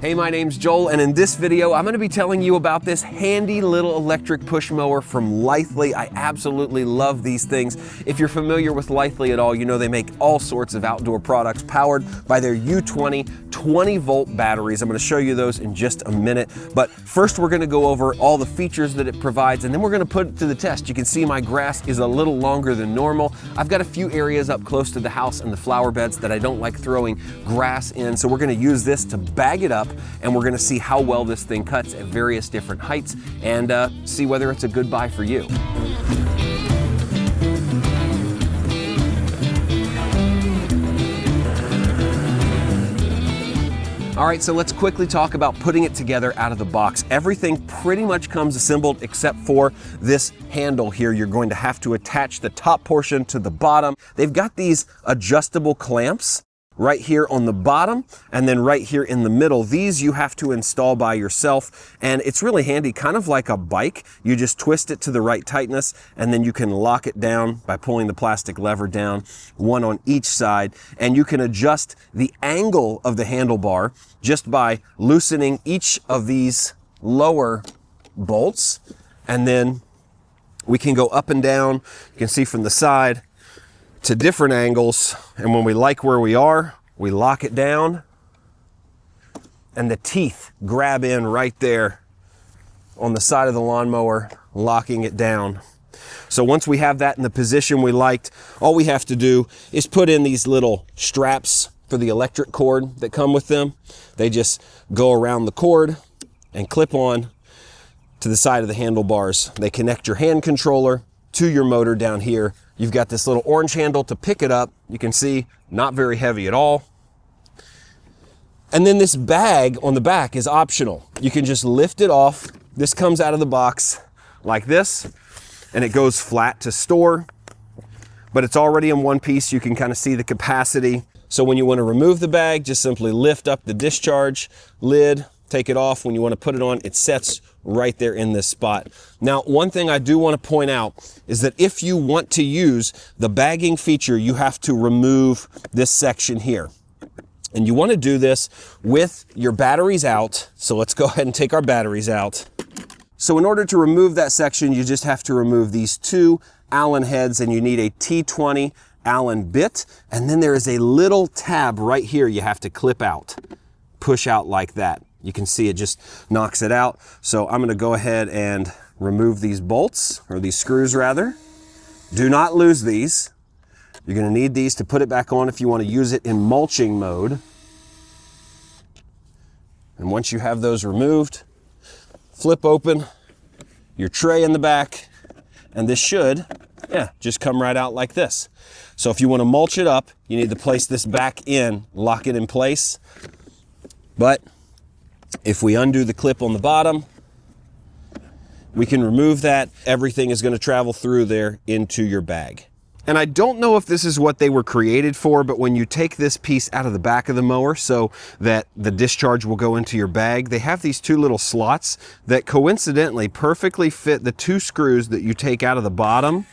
Hey, my name's Joel, and in this video, I'm gonna be telling you about this handy little electric push mower from Litheli. I absolutely love these things. If you're familiar with Litheli at all, you know they make all sorts of outdoor products powered by their U20 20-volt batteries. I'm gonna show you those in just a minute, but first we're gonna go over all the features that it provides, and then we're gonna put it to the test. You can see my grass is a little longer than normal. I've got a few areas up close to the house and the flower beds that I don't like throwing grass in, so we're gonna use this to bag it up, and we're gonna see how well this thing cuts at various different heights and see whether it's a good buy for you. All right, so let's quickly talk about putting it together out of the box. Everything pretty much comes assembled except for this handle here. You're going to have to attach the top portion to the bottom. They've got these adjustable clamps right here on the bottom and then right here in the middle. These you have to install by yourself, and it's really handy, kind of like a bike. You just twist it to the right tightness and then you can lock it down by pulling the plastic lever down, one on each side, and you can adjust the angle of the handlebar just by loosening each of these lower bolts, and then we can go up and down. You can see from the side to different angles, and when we like where we are, we lock it down and the teeth grab in right there on the side of the lawnmower, locking it down. So once we have that in the position we liked, all we have to do is put in these little straps for the electric cord that come with them. They just go around the cord and clip on to the side of the handlebars. They connect your hand controller to your motor down here. You've got this little orange handle to pick it up. You can see, not very heavy at all. And then this bag on the back is optional. You can just lift it off. This comes out of the box like this, and it goes flat to store, but it's already in one piece. You can kind of see the capacity. So when you want to remove the bag, just simply lift up the discharge lid, take it off. When you want to put it on, it sets right there in this spot. Now, one thing I do want to point out is that if you want to use the bagging feature, you have to remove this section here. And you want to do this with your batteries out. So let's go ahead and take our batteries out. So in order to remove that section, you just have to remove these two Allen heads, and you need a T20 Allen bit. And then there is a little tab right here you have to clip out, push out like that. You can see it just knocks it out. So I'm gonna go ahead and remove these bolts, or these screws rather. Do not lose these. You're gonna need these to put it back on if you wanna use it in mulching mode. And once you have those removed, flip open your tray in the back, and this should, just come right out like this. So if you wanna mulch it up, you need to place this back in, lock it in place. But if we undo the clip on the bottom, we can remove that. Everything is going to travel through there into your bag. And I don't know if this is what they were created for, but when you take this piece out of the back of the mower so that the discharge will go into your bag, they have these two little slots that coincidentally perfectly fit the two screws that you take out of the bottom.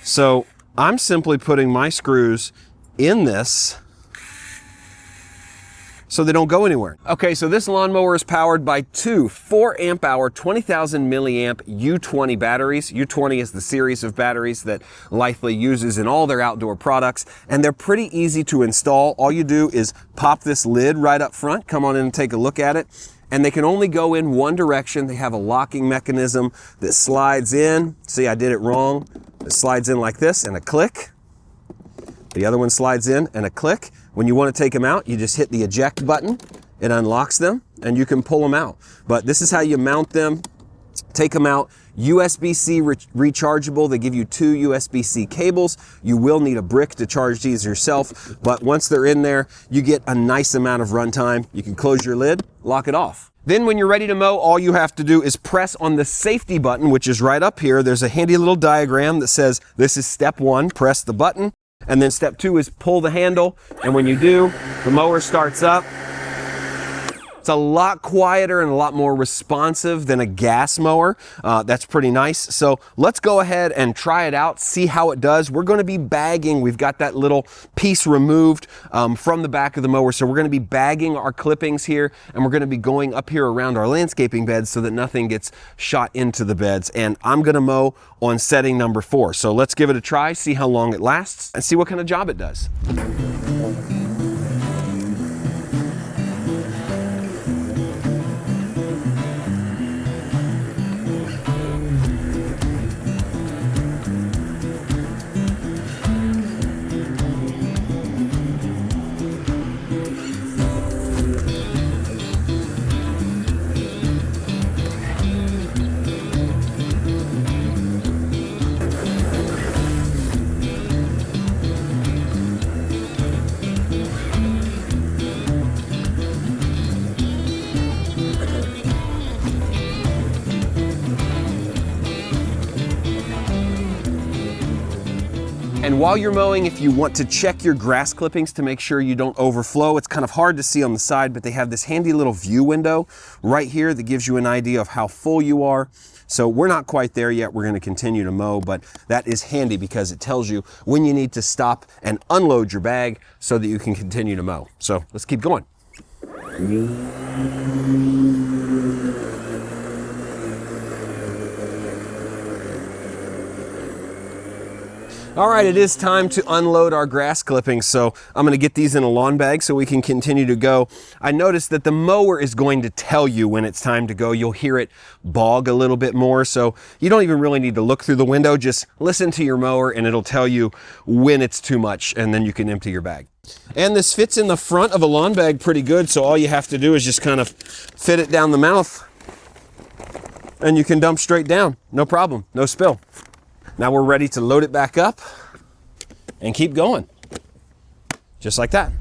So I'm simply putting my screws in this so they don't go anywhere. Okay, so this lawnmower is powered by two 4 amp hour, 20,000 milliamp U20 batteries. U20 is the series of batteries that Litheli uses in all their outdoor products, and they're pretty easy to install. All you do is pop this lid right up front, come on in and take a look at it, and they can only go in one direction. They have a locking mechanism that slides in. See, I did it wrong. It slides in like this and a click. The other one slides in and a click. When you want to take them out, you just hit the eject button. It unlocks them and you can pull them out. But this is how you mount them, take them out. USB-C rechargeable. They give you two USB-C cables. You will need a brick to charge these yourself, but once they're in there, you get a nice amount of runtime. You can close your lid, lock it off. Then when you're ready to mow, all you have to do is press on the safety button, which is right up here. There's a handy little diagram that says this is step 1, press the button. And then step 2 is pull the handle, and when you do, the mower starts up It's a lot quieter and a lot more responsive than a gas mower. That's pretty nice. So let's go ahead and try it out, see how it does. We're going to be bagging. We've got that little piece removed from the back of the mower. So we're going to be bagging our clippings here, and we're going to be going up here around our landscaping beds so that nothing gets shot into the beds. And I'm going to mow on setting number 4. So let's give it a try, see how long it lasts, and see what kind of job it does. And while you're mowing, if you want to check your grass clippings to make sure you don't overflow, it's kind of hard to see on the side, but they have this handy little view window right here that gives you an idea of how full you are. So we're not quite there yet. We're going to continue to mow, but that is handy because it tells you when you need to stop and unload your bag so that you can continue to mow. So let's keep going. All right, it is time to unload our grass clippings. So I'm gonna get these in a lawn bag so we can continue to go. I noticed that the mower is going to tell you when it's time to go. You'll hear it bog a little bit more. So you don't even really need to look through the window. Just listen to your mower and it'll tell you when it's too much, and then you can empty your bag. And this fits in the front of a lawn bag pretty good. So all you have to do is just kind of fit it down the mouth and you can dump straight down. No problem, no spill. Now we're ready to load it back up and keep going, just like that.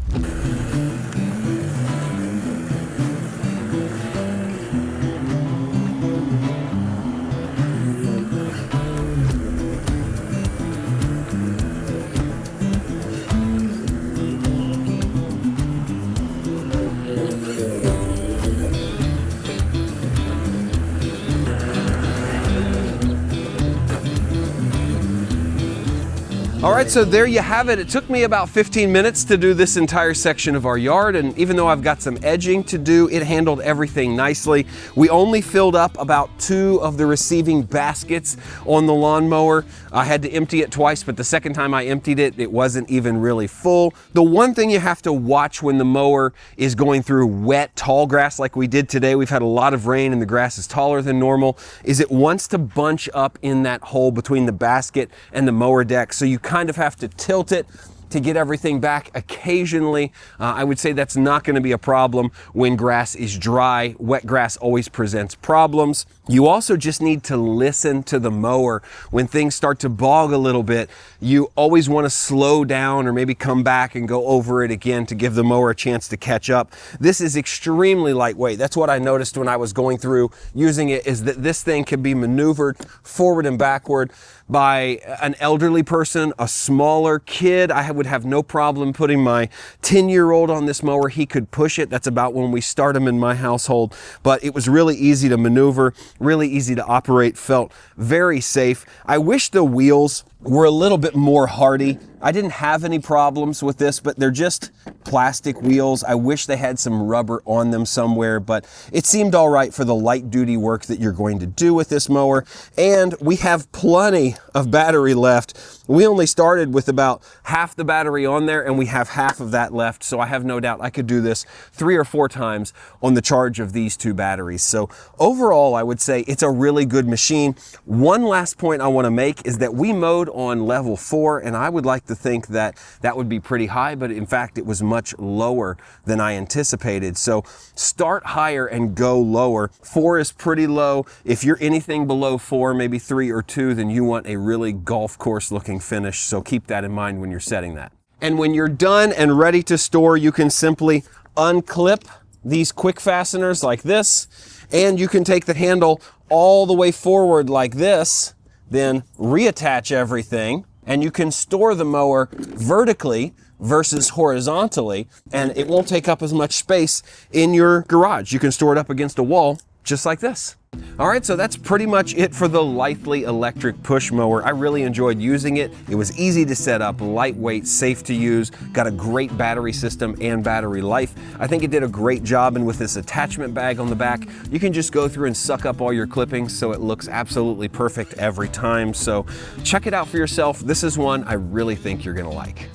All right, so there you have it. It took me about 15 minutes to do this entire section of our yard, and even though I've got some edging to do, it handled everything nicely. We only filled up about 2 of the receiving baskets on the lawnmower. I had to empty it twice, but the second time I emptied it, it wasn't even really full. The one thing you have to watch when the mower is going through wet, tall grass like we did today, we've had a lot of rain and the grass is taller than normal, is it wants to bunch up in that hole between the basket and the mower deck. So you kind of have to tilt it to get everything back occasionally. I would say that's not going to be a problem when grass is dry. Wet grass always presents problems. You also just need to listen to the mower. When things start to bog a little bit, you always want to slow down or maybe come back and go over it again to give the mower a chance to catch up. This is extremely lightweight. That's what I noticed when I was going through using it, is that this thing can be maneuvered forward and backward by an elderly person, a smaller kid. I would have no problem putting my 10-year-old on this mower. He could push it. That's about when we start him in my household. But it was really easy to maneuver, really easy to operate, felt very safe. I wish the wheels were a little bit more hardy. I didn't have any problems with this, but they're just plastic wheels. I wish they had some rubber on them somewhere, but it seemed all right for the light duty work that you're going to do with this mower. And we have plenty of battery left. We only started with about half the battery on there, and we have half of that left. So I have no doubt I could do this 3 or 4 times on the charge of these 2 batteries. So overall, I would say it's a really good machine. One last point I want to make is that we mowed on level 4, and I would like to think that that would be pretty high, but in fact it was much lower than I anticipated. So start higher and go lower. 4 is pretty low. If you're anything below 4, maybe 3 or 2, then you want a really golf course looking finish. So keep that in mind when you're setting that. And when you're done and ready to store, you can simply unclip these quick fasteners like this, and you can take the handle all the way forward like this, then reattach everything, And you can store the mower vertically versus horizontally, and it won't take up as much space in your garage. You can store it up against a wall just like this. All right, so that's pretty much it for the Litheli electric push mower. I really enjoyed using it. It was easy to set up, lightweight, safe to use, got a great battery system and battery life. I think it did a great job, and with this attachment bag on the back, you can just go through and suck up all your clippings so it looks absolutely perfect every time. So check it out for yourself. This is one I really think you're gonna like.